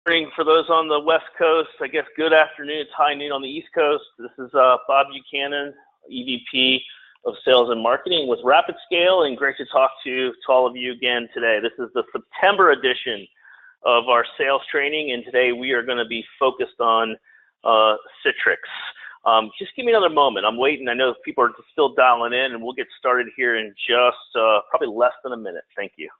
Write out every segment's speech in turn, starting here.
Morning for those on the West Coast. I guess good afternoon. It's high noon on the East Coast. This is Bob Buchanan, EVP of Sales and Marketing with RapidScale, and great to talk to all of you again today. This is the September edition of our sales training, and today we are going to be focused on Citrix. Just give me another moment. I'm waiting. I know people are still dialing in, and we'll get started here in just probably less than a minute. Thank you.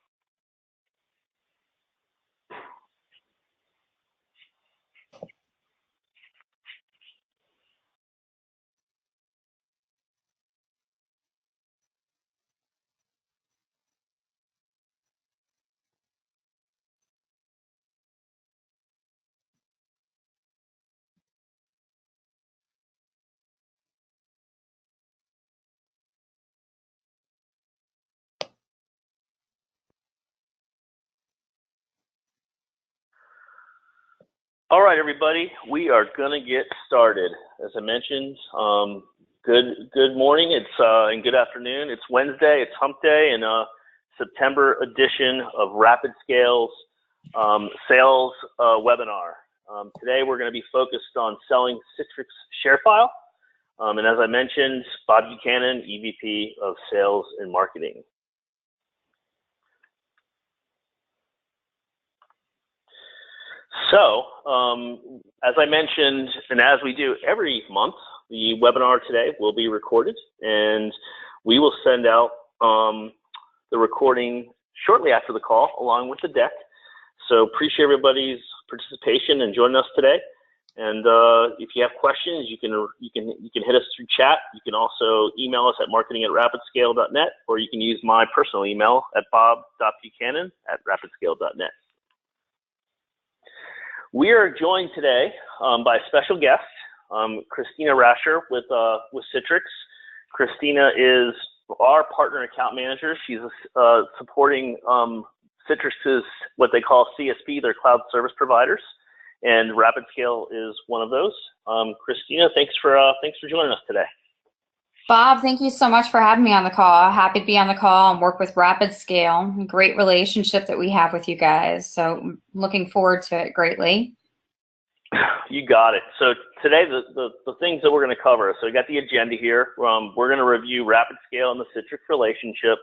All right, everybody, we are going to get started. As I mentioned, good morning, and good afternoon. It's Wednesday, it's Hump Day, and September edition of RapidScale's sales webinar. Today we're going to be focused on selling Citrix ShareFile, and as I mentioned, Bob Buchanan, EVP of Sales and Marketing. So, as I mentioned, and as we do every month, the webinar today will be recorded, and we will send out the recording shortly after the call, along with the deck. So, appreciate everybody's participation and joining us today. And if you have questions, you can hit us through chat. You can also email us at marketing@rapidscale.net, or you can use my personal email at bob.buchanan@rapidscale.net. We are joined today by a special guest, Christina Rasher with Citrix. Christina is our partner account manager. She's supporting Citrix's what they call CSP, their cloud service providers, and RapidScale is one of those. Christina, thanks for joining us today. Bob, thank you so much for having me on the call. Happy to be on the call and work with RapidScale. Great relationship that we have with you guys. So looking forward to it greatly. You got it. So today, the things that we're going to cover. So we got the agenda here. We're going to review RapidScale and the Citrix relationship,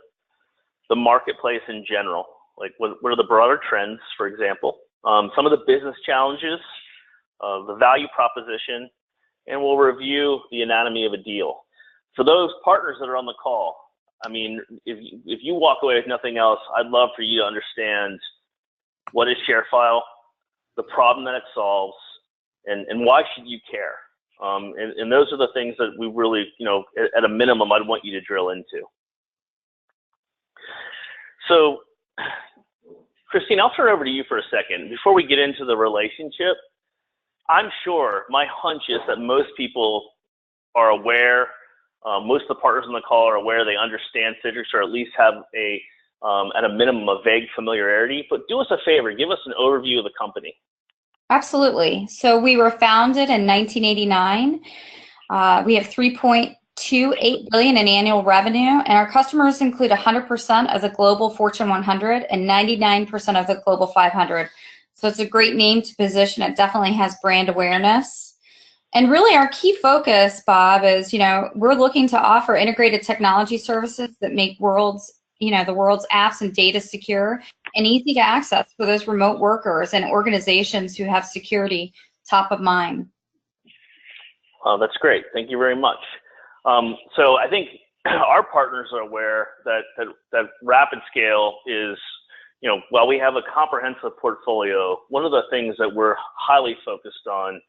the marketplace in general. Like what are the broader trends, for example, some of the business challenges, the value proposition, and we'll review the anatomy of a deal. For those partners that are on the call, I mean, if you walk away with nothing else, I'd love for you to understand what is ShareFile, the problem that it solves, and why should you care? And those are the things that we really, at a minimum, I'd want you to drill into. So, Christine, I'll turn it over to you for a second. Before we get into the relationship, I'm sure, my hunch is that most people are aware. Most of the partners on the call are aware, they understand Citrix, or at least have at a minimum, a vague familiarity. But do us a favor, give us an overview of the company. Absolutely. So we were founded in 1989. We have $3.28 billion in annual revenue, and our customers include 100% of the global Fortune 100 and 99% of the global 500. So it's a great name to position. It definitely has brand awareness. And really our key focus, Bob, is, we're looking to offer integrated technology services that make the world's apps and data secure and easy to access for those remote workers and organizations who have security top of mind. That's great. Thank you very much. So I think our partners are aware that RapidScale is, while we have a comprehensive portfolio, one of the things that we're highly focused on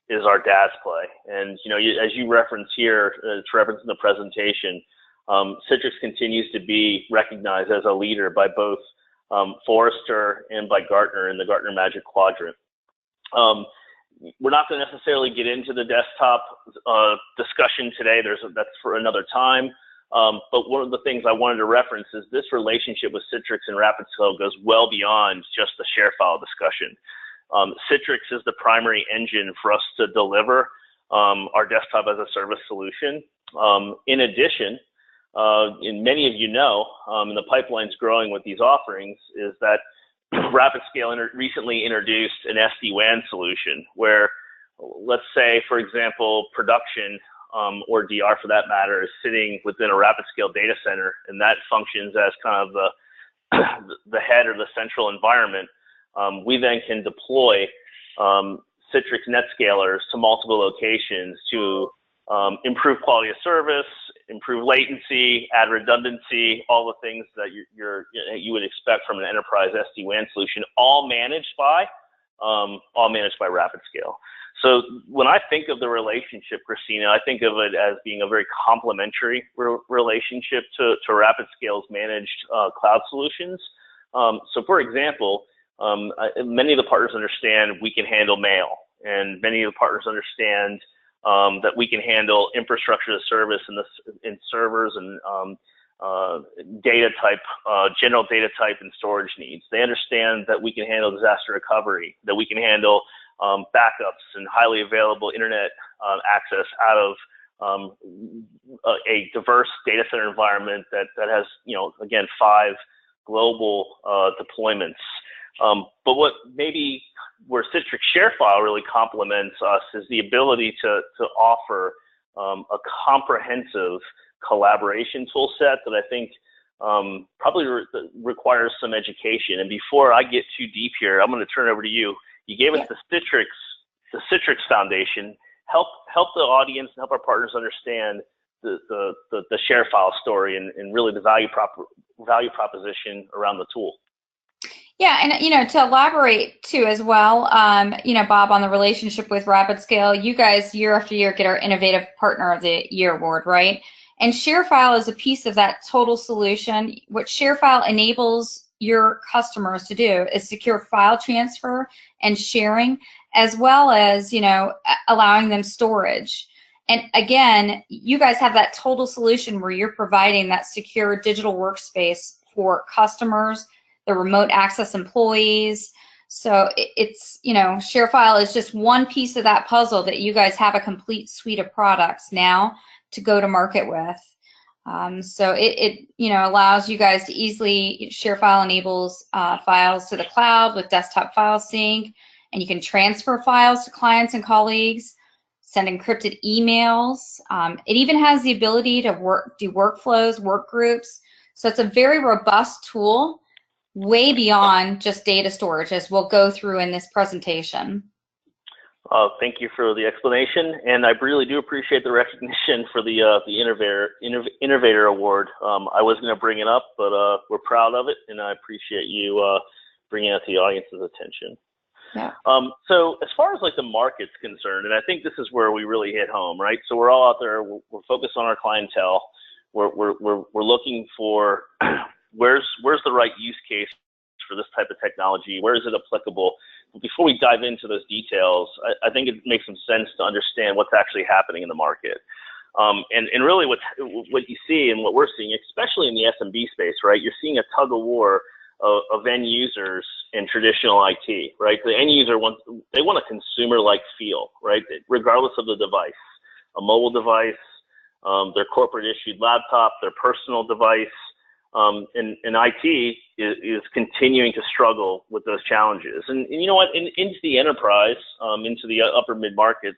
is our DaaS play. And, as you reference here, it's referenced in the presentation, Citrix continues to be recognized as a leader by both Forrester and by Gartner in the Gartner Magic Quadrant. We're not going to necessarily get into the desktop discussion today. That's for another time. But one of the things I wanted to reference is this relationship with Citrix and RapidScale goes well beyond just the ShareFile discussion. Citrix is the primary engine for us to deliver our desktop as a service solution. In addition, and many of you know, and the pipeline's growing with these offerings, is that RapidScale recently introduced an SD-WAN solution where, let's say, for example, production or DR for that matter is sitting within a RapidScale data center, and that functions as kind of the head or the central environment. We then can deploy Citrix NetScalers to multiple locations to improve quality of service, improve latency, add redundancy, all the things that you would expect from an enterprise SD-WAN solution, all managed by RapidScale. So when I think of the relationship, Christina, I think of it as being a very complementary relationship to RapidScale's managed cloud solutions. So for example, many of the partners understand we can handle mail, and many of the partners understand that we can handle infrastructure as a service in servers and data type, general data type and storage needs. They understand that we can handle disaster recovery, that we can handle backups and highly available internet access out of a diverse data center environment that has, again, 5 global deployments. But where Citrix ShareFile really complements us is the ability to offer a comprehensive collaboration tool set that I think probably requires some education. And before I get too deep here, I'm going to turn it over to you. You gave us the Citrix Foundation. Help the audience and help our partners understand the ShareFile story and really the value proposition around the tool. Yeah, and to elaborate too as well, Bob, on the relationship with RapidScale, you guys year after year get our Innovative Partner of the Year award, right? And ShareFile is a piece of that total solution. What ShareFile enables your customers to do is secure file transfer and sharing, as well as allowing them storage. And again, you guys have that total solution where you're providing that secure digital workspace for customers, the remote access employees. So it's, ShareFile is just one piece of that puzzle that you guys have a complete suite of products now to go to market with. So it allows you guys to easily, ShareFile enables files to the cloud with desktop file sync, and you can transfer files to clients and colleagues, send encrypted emails. It even has the ability to do workflows, work groups. So it's a very robust tool, way beyond just data storage, as we'll go through in this presentation. Thank you for the explanation, and I really do appreciate the recognition for the Innovator Award. I was going to bring it up, but we're proud of it, and I appreciate you bringing it to the audience's attention. Yeah. So as far as the market's concerned, and I think this is where we really hit home, right? So we're all out there, we're focused on our clientele. We're looking for where's the right use case for this type of technology? Where is it applicable? Before we dive into those details, I think it makes some sense to understand what's actually happening in the market. And really what you see and what we're seeing, especially in the SMB space, right? You're seeing a tug of war of end users in traditional IT, right? The end user want a consumer-like feel, right? Regardless of the device, a mobile device, their corporate issued laptop, their personal device. And IT is continuing to struggle with those challenges. And you know what? Into the enterprise, into the upper mid-market,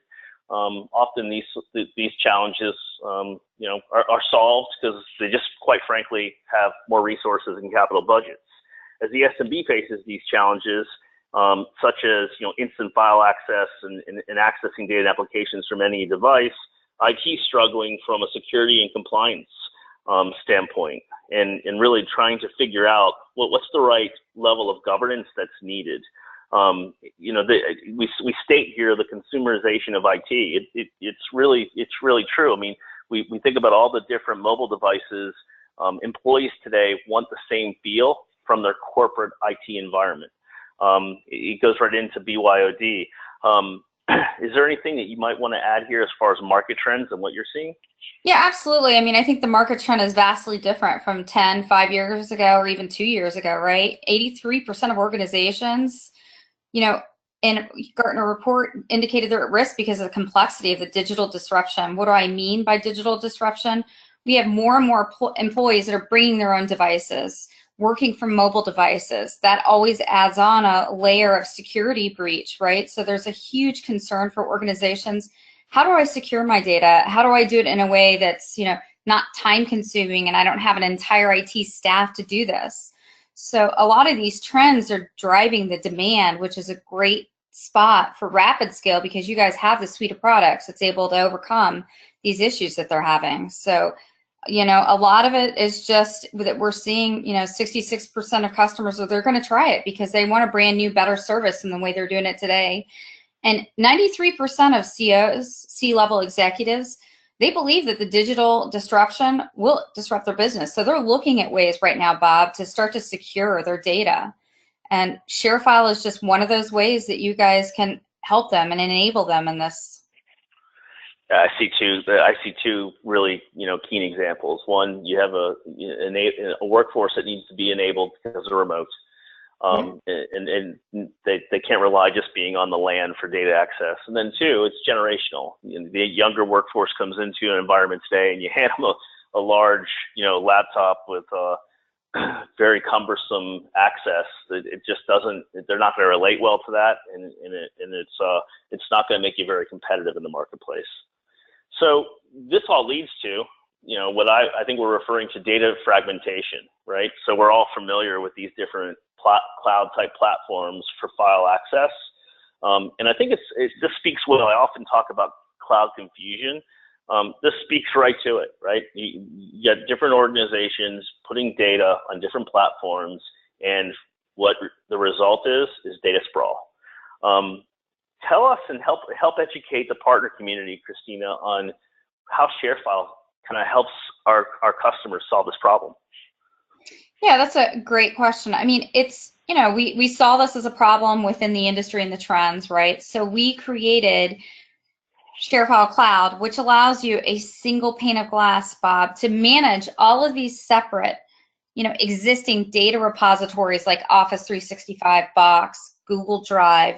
often these challenges, are solved because they just, quite frankly, have more resources and capital budgets. As the SMB faces these challenges, such as instant file access and accessing data applications from any device, IT struggling from a security and compliance standpoint, and really trying to figure out what's the right level of governance that's needed. We state here the consumerization of IT. It's really true. I mean, we think about all the different mobile devices. Employees today want the same feel from their corporate IT environment. It goes right into BYOD. Is there anything that you might want to add here as far as market trends and what you're seeing? Yeah, absolutely. I mean, I think the market trend is vastly different from 5 years ago, or even 2 years ago, right? 83% of organizations, in Gartner report indicated they're at risk because of the complexity of the digital disruption. What do I mean by digital disruption? We have more and more employees that are bringing their own devices, working from mobile devices. That always adds on a layer of security breach, right? So there's a huge concern for organizations. How do I secure my data? How do I do it in a way that's, not time consuming and I don't have an entire IT staff to do this? So a lot of these trends are driving the demand, which is a great spot for RapidScale because you guys have the suite of products that's able to overcome these issues that they're having. So, a lot of it is just that we're seeing, 66% of customers, they're going to try it because they want a brand new, better service than the way they're doing it today. And 93% of CEOs, C-level executives, they believe that the digital disruption will disrupt their business. So they're looking at ways right now, Bob, to start to secure their data. And ShareFile is just one of those ways that you guys can help them and enable them in this. I see two really, keen examples. One, you have a workforce that needs to be enabled because of remote. And they can't rely just being on the LAN for data access. And then two, it's generational. The younger workforce comes into an environment today, and you hand them a large, laptop with very cumbersome access. It just doesn't. They're not going to relate well to that, and it's not going to make you very competitive in the marketplace. So this all leads to what I think we're referring to data fragmentation, right? So we're all familiar with these different cloud-type platforms for file access. And I think this speaks well. I often talk about cloud confusion. This speaks right to it, right? You get different organizations putting data on different platforms, and what the result is data sprawl. Tell us and help educate the partner community, Christina, on how ShareFile kind of helps our customers solve this problem. Yeah, that's a great question. I mean, it's, we saw this as a problem within the industry and the trends, right? So we created ShareFile Cloud, which allows you a single pane of glass, Bob, to manage all of these separate, existing data repositories like Office 365, Box, Google Drive,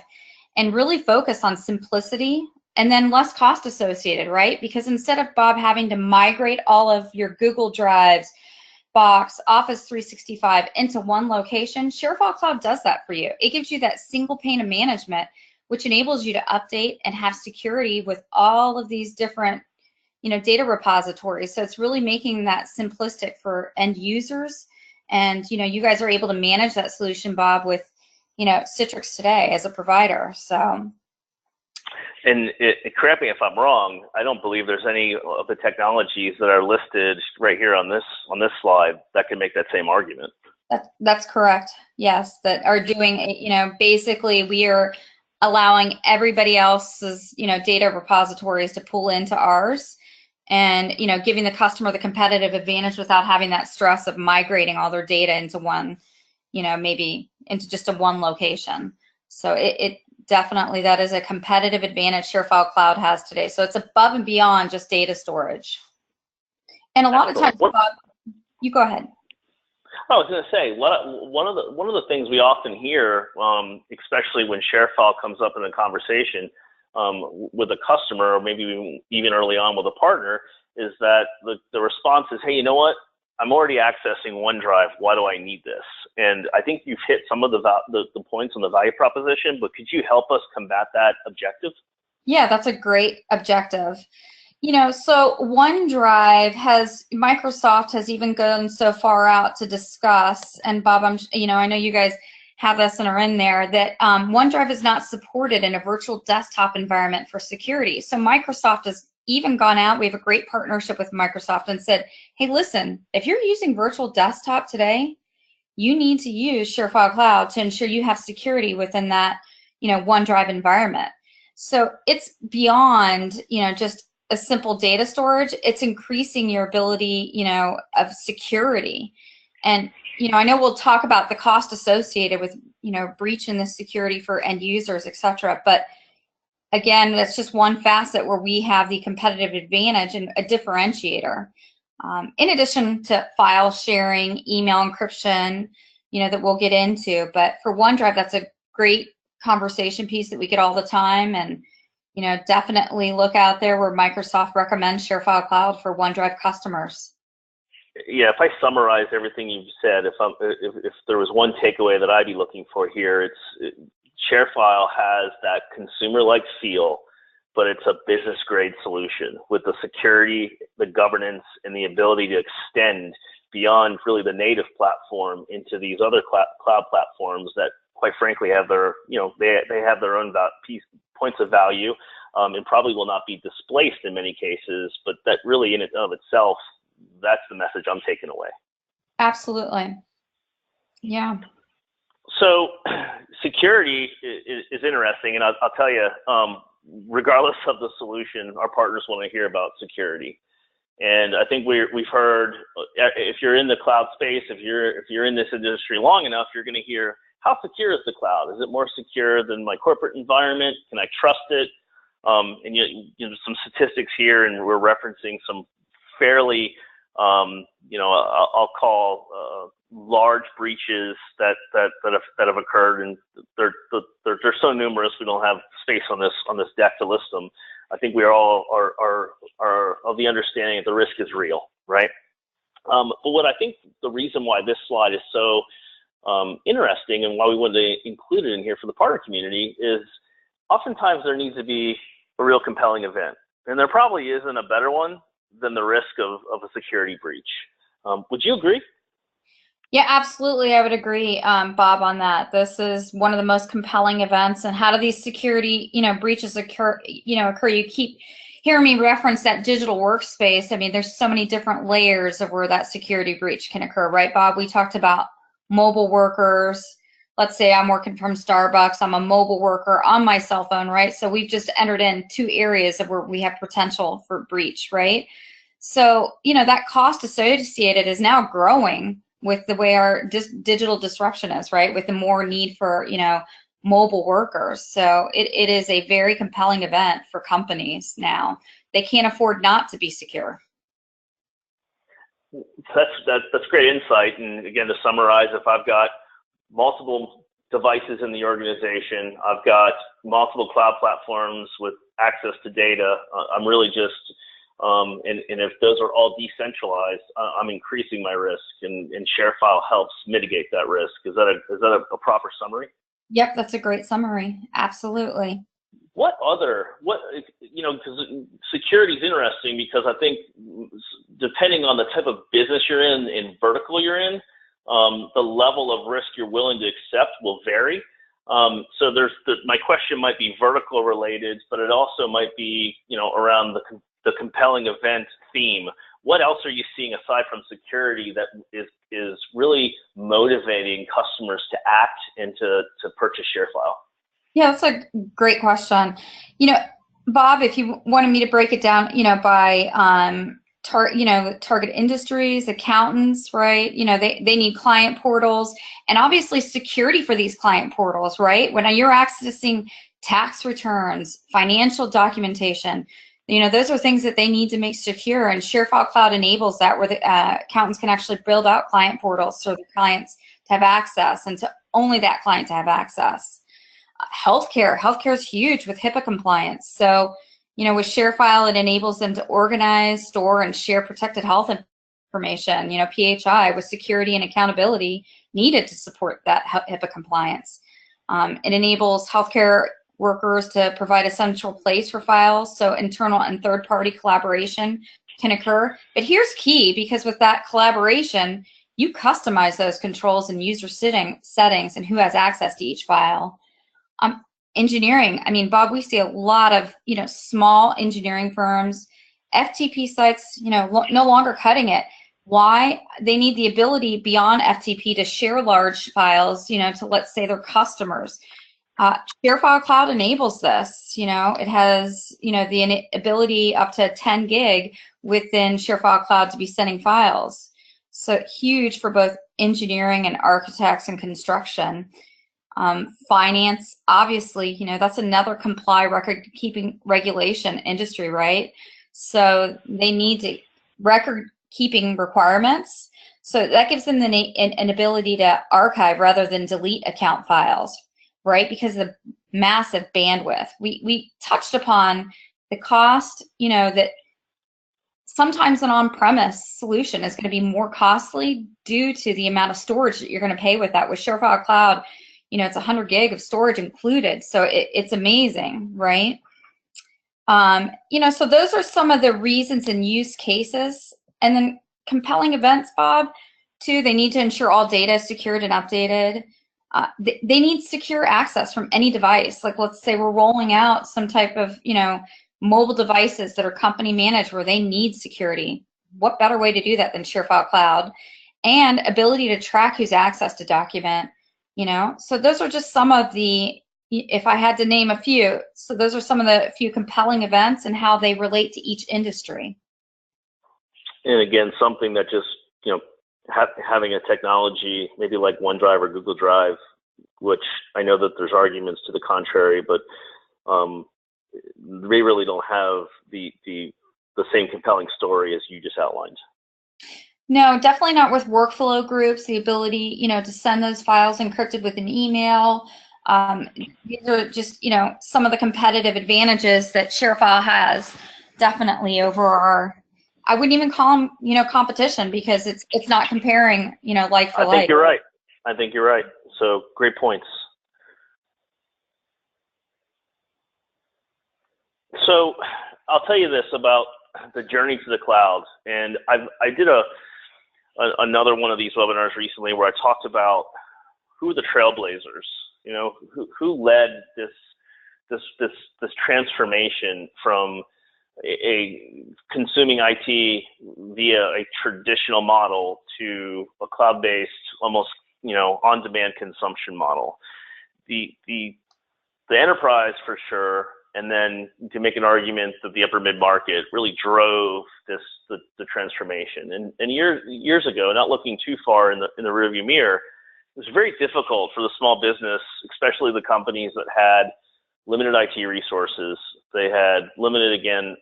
and really focus on simplicity and then less cost associated, right? Because instead of, Bob, having to migrate all of your Google Drives, Box, Office 365 into one location, ShareFile Cloud does that for you. It gives you that single pane of management, which enables you to update and have security with all of these different, data repositories. So it's really making that simplistic for end users. And, you guys are able to manage that solution, Bob, with, Citrix today as a provider. So. And correct me if I'm wrong, I don't believe there's any of the technologies that are listed right here on this slide that can make that same argument. That's correct. Yes, that are doing, basically we are allowing everybody else's, data repositories to pull into ours and, giving the customer the competitive advantage without having that stress of migrating all their data into one, maybe into just a one location. So it definitely, that is a competitive advantage ShareFile Cloud has today. So it's above and beyond just data storage. And a lot of times, Bob, you go ahead. I was going to say, one of the things we often hear, especially when ShareFile comes up in a conversation with a customer, or maybe even early on with a partner, is that the response is, hey, you know what? I'm already accessing OneDrive. Why do I need this? And I think you've hit some of the points on the value proposition, but could you help us combat that objective? Yeah, that's a great objective. So OneDrive Microsoft has even gone so far out to discuss, and Bob, I know you guys have this and are in there, that OneDrive is not supported in a virtual desktop environment for security. So Microsoft has even gone out, we have a great partnership with Microsoft, and said, hey, listen, if you're using virtual desktop today, you need to use ShareFile Cloud to ensure you have security within that, OneDrive environment. So it's beyond, just a simple data storage. It's increasing your ability, of security. And, I know we'll talk about the cost associated with, breaching the security for end users, et cetera. But again, that's just one facet where we have the competitive advantage and a differentiator. In addition to file sharing, email encryption, that we'll get into. But for OneDrive, that's a great conversation piece that we get all the time. And, definitely look out there where Microsoft recommends ShareFile Cloud for OneDrive customers. Yeah, if I summarize everything you've said, if there was one takeaway that I'd be looking for here, ShareFile has that consumer-like feel, but it's a business-grade solution with the security, the governance, and the ability to extend beyond really the native platform into these other cloud platforms that, quite frankly, have their, they have their own points of value, and probably will not be displaced in many cases, but that really in and of itself, that's the message I'm taking away. Absolutely. Yeah. So security is interesting, and I'll tell you, regardless of the solution, our partners want to hear about security. And I think we've heard, if you're in the cloud space, if you're in this industry long enough, you're going to hear, how secure is the cloud? Is it more secure than my corporate environment? Can I trust it? And some statistics here, and we're referencing some fairly, I'll call large breaches that have occurred, and they're so numerous we don't have space on this deck to list them. I think we all are of the understanding that the risk is real, right? But what I think the reason why this slide is so interesting and why we wanted to include it in here for the partner community is oftentimes there needs to be a real compelling event, and there probably isn't a better one than the risk of a security breach. Would you agree? Yeah, absolutely. I would agree, Bob, on that. This is one of the most compelling events. And how do these security, breaches occur? You keep hearing me reference that digital workspace. I mean, there's so many different layers of where that security breach can occur, right, Bob? We talked about mobile workers. Let's say I'm working from Starbucks. I'm a mobile worker on my cell phone, right? So we've just entered in 2 areas of where we have potential for breach, right? So, that cost associated is now growing with the way our digital disruption is, right? With the more need for, mobile workers. So it is a very compelling event for companies now. They can't afford not to be secure. That's great insight. And again, to summarize, if I've got multiple devices in the organization, I've got multiple cloud platforms with access to data, I'm really just, and if those are all decentralized, I'm increasing my risk, and ShareFile helps mitigate that risk. Is that a proper summary? Yep, that's a great summary. Absolutely. Because security is interesting, because I think depending on the type of business you're in vertical you're in, the level of risk you're willing to accept will vary. So my question might be vertical related, but it also might be, around the compelling event theme. What else are you seeing aside from security that is really motivating customers to act and to purchase ShareFile? Yeah, that's a great question. Bob, if you wanted me to break it down, by target industries, accountants, right? They need client portals, and obviously security for these client portals, right? When you're accessing tax returns, financial documentation, those are things that they need to make secure, and ShareFile Cloud enables that, where the accountants can actually build out client portals so the clients to have access, and to only that client to have access. Healthcare is huge with HIPAA compliance. So, with ShareFile, it enables them to organize, store, and share protected health information, PHI, with security and accountability needed to support that HIPAA compliance. It enables healthcare workers to provide a central place for files, so internal and third-party collaboration can occur. But here's key, because with that collaboration, you customize those controls and user settings and who has access to each file. Engineering, I mean, Bob, we see a lot of, small engineering firms, FTP sites, no longer cutting it. Why? They need the ability beyond FTP to share large files, to, let's say, their customers. ShareFile Cloud enables this. It has, the ability up to 10 gig within ShareFile Cloud to be sending files. So huge for both engineering and architects and construction. Finance, obviously, that's another comply record-keeping regulation industry, right? So they need record-keeping requirements. So that gives them an ability to archive rather than delete account files, right? Because of the massive bandwidth. We touched upon the cost, that sometimes an on-premise solution is going to be more costly due to the amount of storage that you're going to pay with that. With ShareFile Cloud, it's 100 gig of storage included, so it's amazing, right? So those are some of the reasons and use cases. And then compelling events, Bob, too, they need to ensure all data is secured and updated. They need secure access from any device. Like, let's say we're rolling out some type of, mobile devices that are company managed where they need security. What better way to do that than ShareFile Cloud? And ability to track who's accessed a document, So those are just some of the, if I had to name a few, so those are some of the few compelling events and how they relate to each industry. And again, something that just, having a technology, maybe like OneDrive or Google Drive, which I know that there's arguments to the contrary, but they really don't have the same compelling story as you just outlined. No, definitely not with workflow groups, the ability, to send those files encrypted with an email. These are just, some of the competitive advantages that ShareFile has definitely over our, I wouldn't even call them, competition, because it's not comparing, like for like. I think you're right. So great points. So I'll tell you this about the journey to the cloud. And I did another one of these webinars recently where I talked about who are the trailblazers, who led this transformation from a consuming IT via a traditional model to a cloud-based, almost on-demand consumption model. The enterprise for sure, and then to make an argument that the upper mid-market really drove the transformation. And years ago, not looking too far in the rearview mirror, it was very difficult for the small business, especially the companies that had limited IT resources. They had limited, again,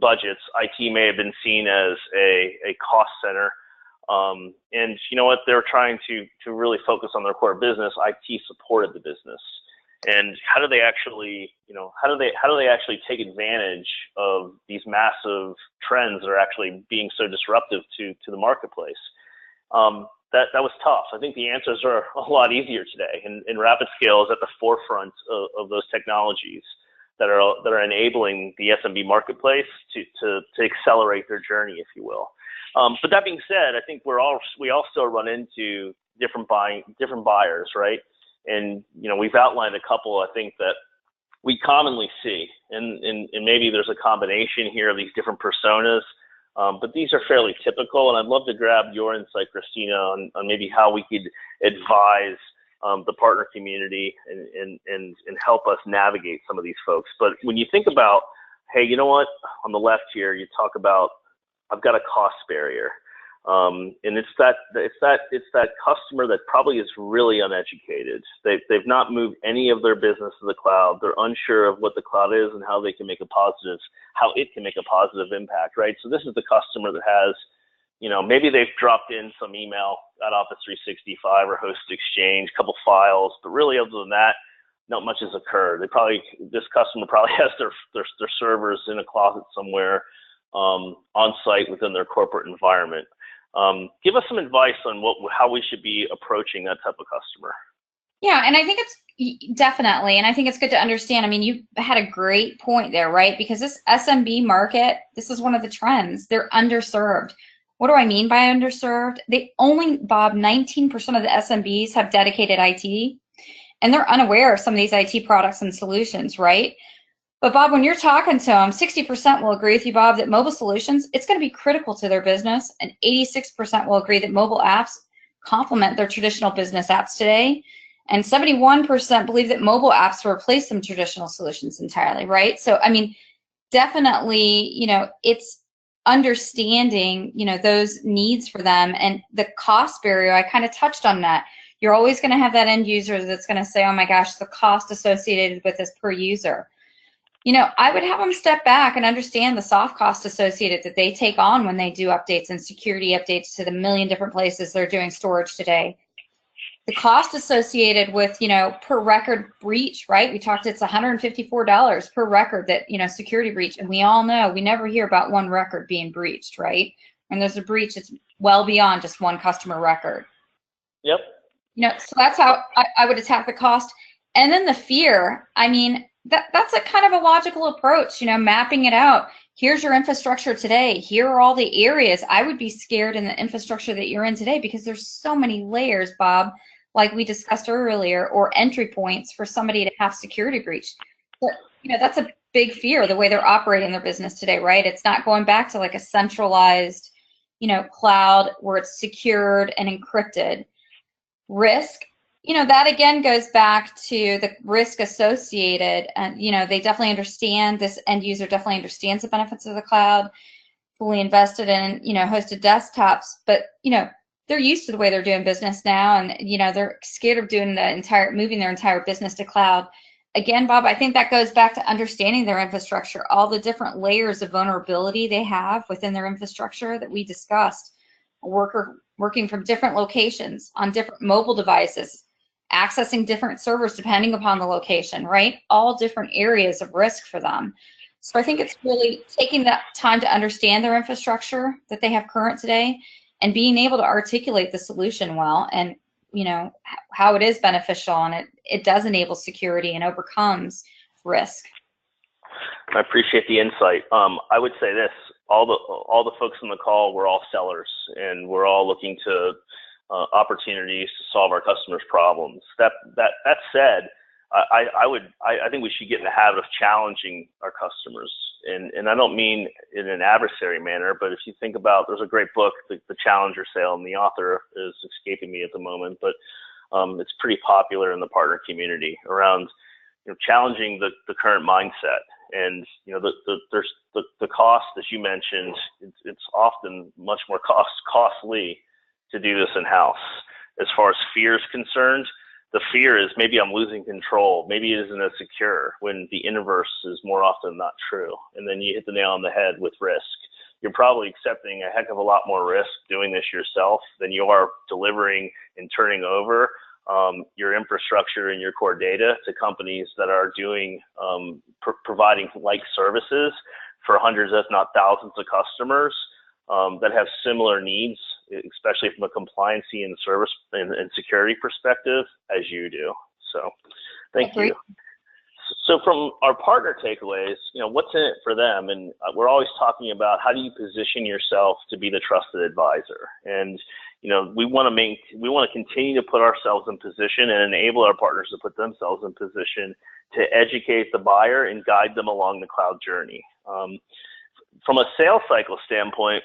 budgets. IT may have been seen as a cost center. And you know what? They were trying to really focus on their core business. IT supported the business. And how do they actually, how do they actually take advantage of these massive trends that are actually being so disruptive to the marketplace? That was tough. I think the answers are a lot easier today, and RapidScale is at the forefront of those technologies that are enabling the SMB marketplace to accelerate their journey, if you will. But that being said, I think we all still run into different buyers, right? And we've outlined a couple, I think, that we commonly see, and maybe there's a combination here of these different personas. But these are fairly typical, and I'd love to grab your insight, Christina, on maybe how we could advise the partner community and help us navigate some of these folks. But when you think about, hey, you know what? On the left here, you talk about, I've got a cost barrier, and it's that customer that probably is really uneducated. They've not moved any of their business to the cloud. They're unsure of what the cloud is and how it can make a positive impact, right? So this is the customer that has, maybe they've dropped in some email at Office 365 or Host Exchange, a couple files, but really other than that, not much has occurred. This customer probably has their servers in a closet somewhere on site within their corporate environment. Give us some advice on how we should be approaching that type of customer. Yeah, and I think it's definitely, and I think it's good to understand. I mean, you had a great point there, right? Because this SMB market, this is one of the trends. They're underserved. What do I mean by underserved? Bob, 19% of the SMBs have dedicated IT, and they're unaware of some of these IT products and solutions, right? But Bob, when you're talking to them, 60% will agree with you, Bob, that mobile solutions, it's going to be critical to their business, and 86% will agree that mobile apps complement their traditional business apps today, and 71% believe that mobile apps will replace some traditional solutions entirely, right? So, I mean, definitely, it's understanding, those needs for them, and the cost barrier, I kind of touched on that. You're always going to have that end user that's going to say, oh my gosh, the cost associated with this per user. I would have them step back and understand the soft cost associated that they take on when they do updates and security updates to the million different places they're doing storage today. the cost associated with, per record breach, right? We talked, it's $154 per record that, security breach. And we all know we never hear about one record being breached, right? When there's a breach, it's well beyond just one customer record. Yep. So that's how I would attack the cost. And then the fear, I mean, that's a kind of a logical approach, mapping it out. Here's your infrastructure today. Here are all the areas. I would be scared in the infrastructure that you're in today because there's so many layers, Bob, like we discussed earlier, or entry points for somebody to have security breach. But, that's a big fear, the way they're operating their business today, right? It's not going back to like a centralized, cloud where it's secured and encrypted. Risk, that again goes back to the risk associated, and they definitely understand, this end user definitely understands the benefits of the cloud, fully invested in hosted desktops, but they're used to the way they're doing business now, and they're scared of moving their entire business to cloud. Again, Bob, I think that goes back to understanding their infrastructure, all the different layers of vulnerability they have within their infrastructure that we discussed. Working from different locations on different mobile devices, accessing different servers depending upon the location, right? All different areas of risk for them. So I think it's really taking that time to understand their infrastructure that they have current today and being able to articulate the solution well, and how it is beneficial, and it does enable security and overcomes risk. I appreciate the insight. I would say this: all the folks on the call, we're all sellers, and we're all looking to opportunities to solve our customers' problems. That said, I think we should get in the habit of challenging our customers, and I don't mean in an adversary manner, but if you think about, there's a great book, the Challenger Sale, and the author is escaping me at the moment, but it's pretty popular in the partner community around challenging the current mindset. And there's the cost, as you mentioned, it's often much more costly to do this in-house. As far as fear is concerned, the fear is maybe I'm losing control, maybe it isn't as secure, when the inverse is more often not true. And then you hit the nail on the head with risk. You're probably accepting a heck of a lot more risk doing this yourself than you are delivering and turning over your infrastructure and your core data to companies that are doing providing like services for hundreds, if not thousands, of customers that have similar needs, especially from a compliancy and service and security perspective, as you do. So, thank you. So, from our partner takeaways, what's in it for them? And we're always talking about how do you position yourself to be the trusted advisor. And we want to continue to put ourselves in position and enable our partners to put themselves in position to educate the buyer and guide them along the cloud journey. From a sales cycle standpoint,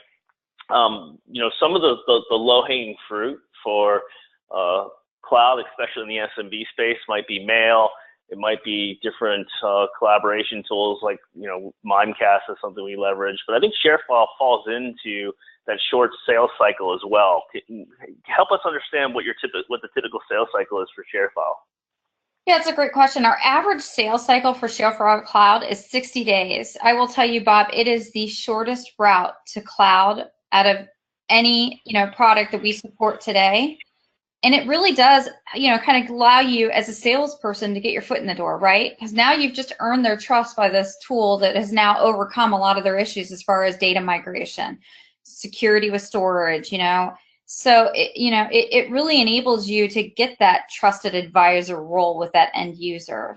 some of the low-hanging fruit for cloud, especially in the SMB space, might be mail. It might be different collaboration tools like Mimecast is something we leverage. But I think ShareFile falls into that short sales cycle as well. Help us understand what the typical sales cycle is for ShareFile. Yeah, it's a great question. Our average sales cycle for ShareFile Cloud is 60 days. I will tell you, Bob, it is the shortest route to cloud out of any product that we support today. And it really does, kind of allow you as a salesperson to get your foot in the door, right? Because now you've just earned their trust by this tool that has now overcome a lot of their issues as far as data migration, security with storage, So, it really enables you to get that trusted advisor role with that end user.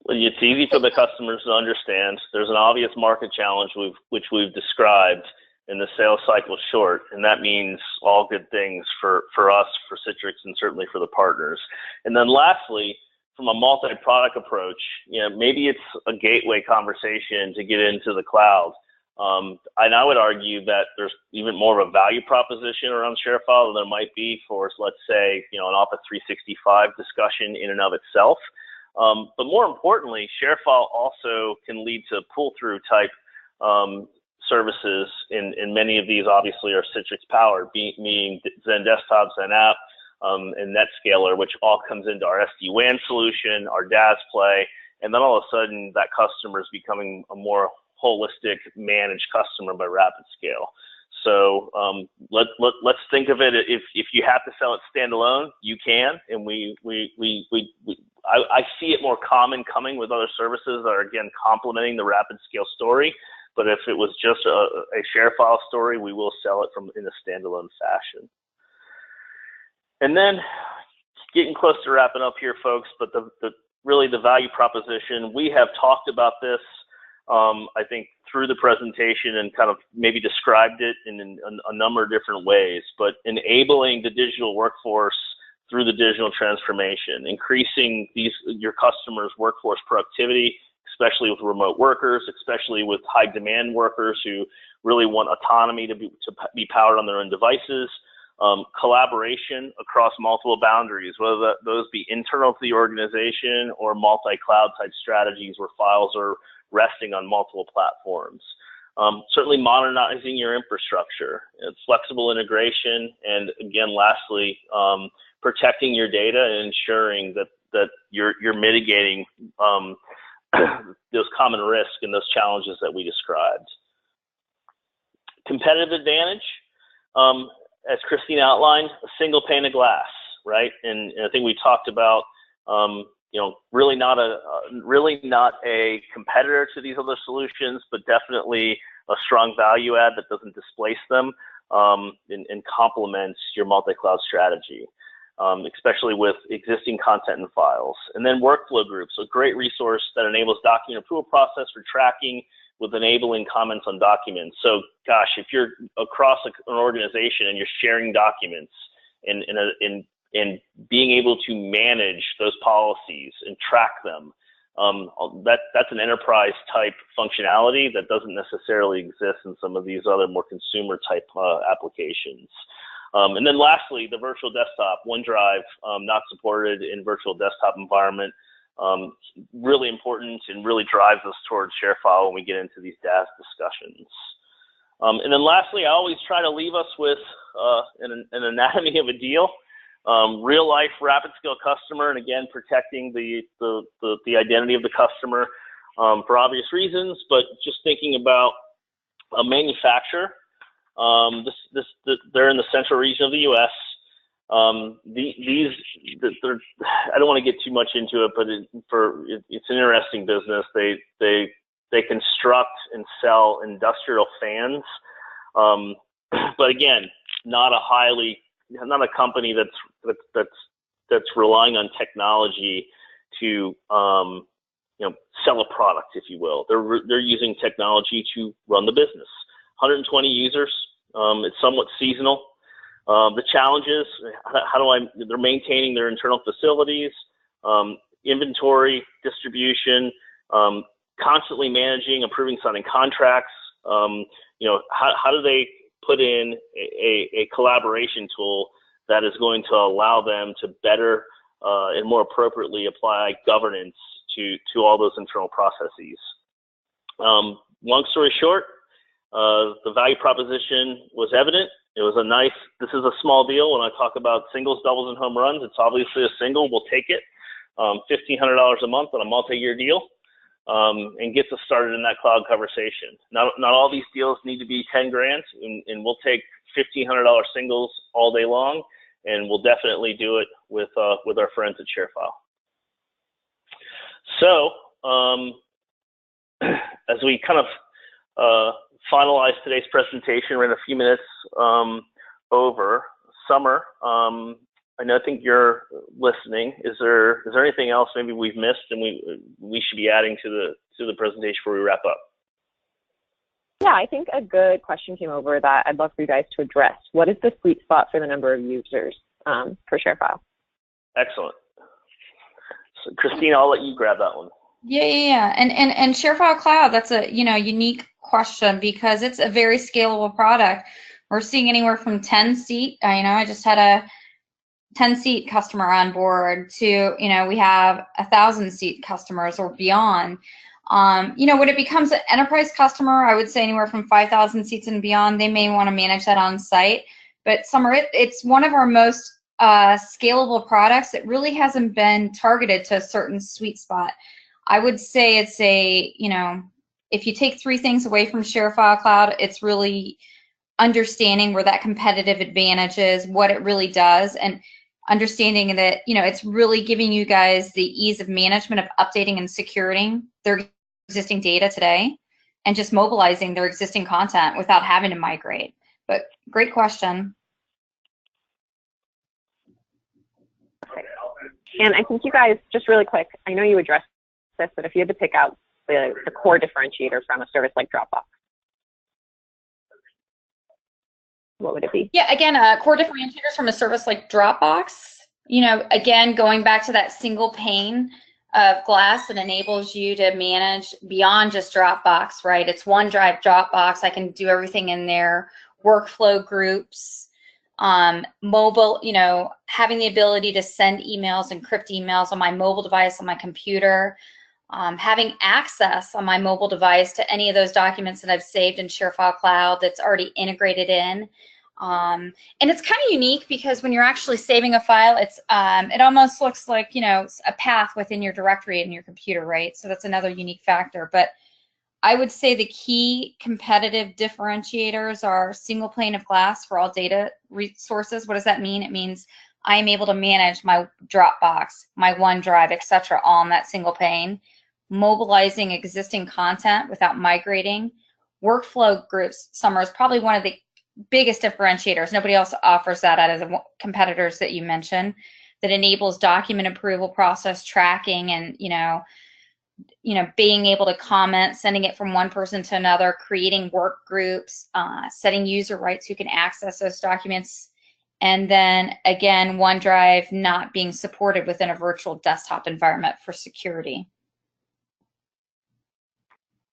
Well, it's easy for the customers to understand. There's an obvious market challenge which we've described, and the sales cycle is short, and that means all good things for us, for Citrix, and certainly for the partners. And then lastly, from a multi-product approach, maybe it's a gateway conversation to get into the cloud. And I would argue that there's even more of a value proposition around ShareFile than there might be for, let's say, an Office 365 discussion in and of itself. But more importantly, ShareFile also can lead to pull-through type services, in many of these obviously are Citrix powered, meaning Zen Desktop, Zen App, and NetScaler, which all comes into our SD-WAN solution, our DAS play, and then all of a sudden that customer is becoming a more holistic managed customer by RapidScale. So let's think of it. If you have to sell it standalone, you can, and I see it more common coming with other services that are, again, complementing the rapid scale story. But if it was just a ShareFile story, we will sell it in a standalone fashion. And then getting close to wrapping up here, folks, but really the value proposition, we have talked about this, I think, through the presentation and kind of maybe described it in a number of different ways, but enabling the digital workforce through the digital transformation, increasing your customers' workforce productivity, especially with remote workers, especially with high demand workers who really want autonomy to be powered on their own devices, collaboration across multiple boundaries, whether those be internal to the organization or multi-cloud type strategies where files are resting on multiple platforms. Certainly modernizing your infrastructure, flexible integration, and again, lastly, protecting your data and ensuring that you're mitigating those common risks and those challenges that we described. Competitive advantage, as Christine outlined, a single pane of glass, right? And I think we talked about, really not a competitor to these other solutions, but definitely a strong value add that doesn't displace them and complements your multi-cloud strategy, especially with existing content and files. And then workflow groups, a great resource that enables document approval process for tracking with enabling comments on documents. So gosh, if you're across an organization and you're sharing documents and being able to manage those policies and track them, that's an enterprise type functionality that doesn't necessarily exist in some of these other more consumer type applications. And then lastly, the virtual desktop, OneDrive, not supported in virtual desktop environment, really important and really drives us towards ShareFile when we get into these DaaS discussions. And then lastly, I always try to leave us with an anatomy of a deal. Real life rapid scale customer, and again, protecting the identity of the customer for obvious reasons, but just thinking about a manufacturer. They're in the central region of the U.S. I don't want to get too much into it, but it's an interesting business. They construct and sell industrial fans, but again, not a company that's relying on technology to sell a product, if you will. They're using technology to run the business. 120 users. It's somewhat seasonal. The challenges, they're maintaining their internal facilities, inventory, distribution, constantly managing, approving, signing contracts. How do they put in a collaboration tool that is going to allow them to better and more appropriately apply governance to all those internal processes? Long story short, the value proposition was evident. It was this is a small deal. When I talk about singles, doubles, and home runs, it's obviously a single. We'll take it. $1,500 a month on a multi-year deal, and gets us started in that cloud conversation. Not all these deals need to be 10 grand, and we'll take $1,500 singles all day long, and we'll definitely do it with our friends at ShareFile. So as we kind of finalize today's presentation, we're in a few minutes over. Summer, I think you're listening. Is there anything else maybe we've missed and we should be adding to the presentation before we wrap up? Yeah, I think a good question came over that I'd love for you guys to address. What is the sweet spot for the number of users for ShareFile? Excellent. So Christine, I'll let you grab that one. Yeah. And ShareFile Cloud, that's a unique question because it's a very scalable product. We're seeing anywhere from 10 seat. I just had a 10-seat customer on board to we have 1,000-seat customers or beyond. When it becomes an enterprise customer, I would say anywhere from 5,000 seats and beyond, they may want to manage that on site. But Summer, it's one of our most scalable products. It really hasn't been targeted to a certain sweet spot. I would say it's if you take three things away from ShareFile Cloud, it's really understanding where that competitive advantage is, what it really does, and understanding that, you know, it's really giving you guys the ease of management of updating and securing their existing data today and just mobilizing their existing content without having to migrate. But great question. And I think you guys, just really quick, I know you addressed this, but if you had to pick out the core differentiator from a service like Dropbox, what would it be? Yeah, again, core differentiators from a service like Dropbox, you know, again, going back to that single pane of glass that enables you to manage beyond just Dropbox, right? It's OneDrive, Dropbox. I can do everything in there, workflow groups, mobile, you know, having the ability to send emails, encrypt emails on my mobile device, on my computer, having access on my mobile device to any of those documents that I've saved in ShareFile Cloud that's already integrated in. And it's kind of unique because when you're actually saving a file, it's it almost looks like, you know, a path within your directory in your computer, right? So that's another unique factor. But I would say the key competitive differentiators are single pane of glass for all data resources. What does that mean? It means I am able to manage my Dropbox, my OneDrive, etc., all in that single pane, mobilizing existing content without migrating. Workflow groups, Summer, is probably one of the biggest differentiators. Nobody else offers that out of the competitors that you mentioned, that enables document approval process tracking and, you know, being able to comment, sending it from one person to another, creating work groups, setting user rights who can access those documents. And then again, OneDrive not being supported within a virtual desktop environment for security.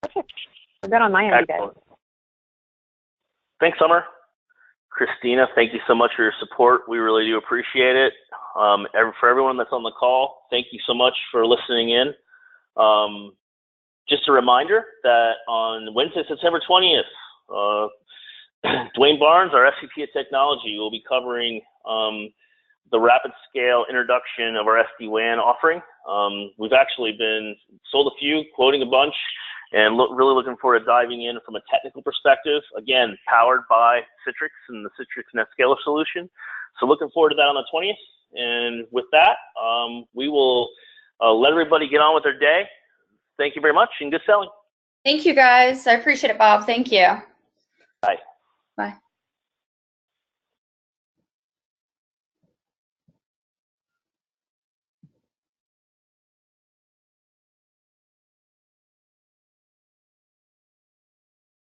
Perfect. We're good on my end, you guys. Thanks, Summer. Christina, thank you so much for your support. We really do appreciate it. For everyone that's on the call, thank you so much for listening in. Just a reminder that on Wednesday, September 20th, Dwayne Barnes, our SVP of Technology, will be covering the rapid scale introduction of our SD-WAN offering. We've actually been sold a few, quoting a bunch, and really looking forward to diving in from a technical perspective, again, powered by Citrix and the Citrix NetScaler solution. So looking forward to that on the 20th. And with that, we will let everybody get on with their day. Thank you very much and good selling. Thank you, guys. I appreciate it, Bob. Thank you. Bye. Bye.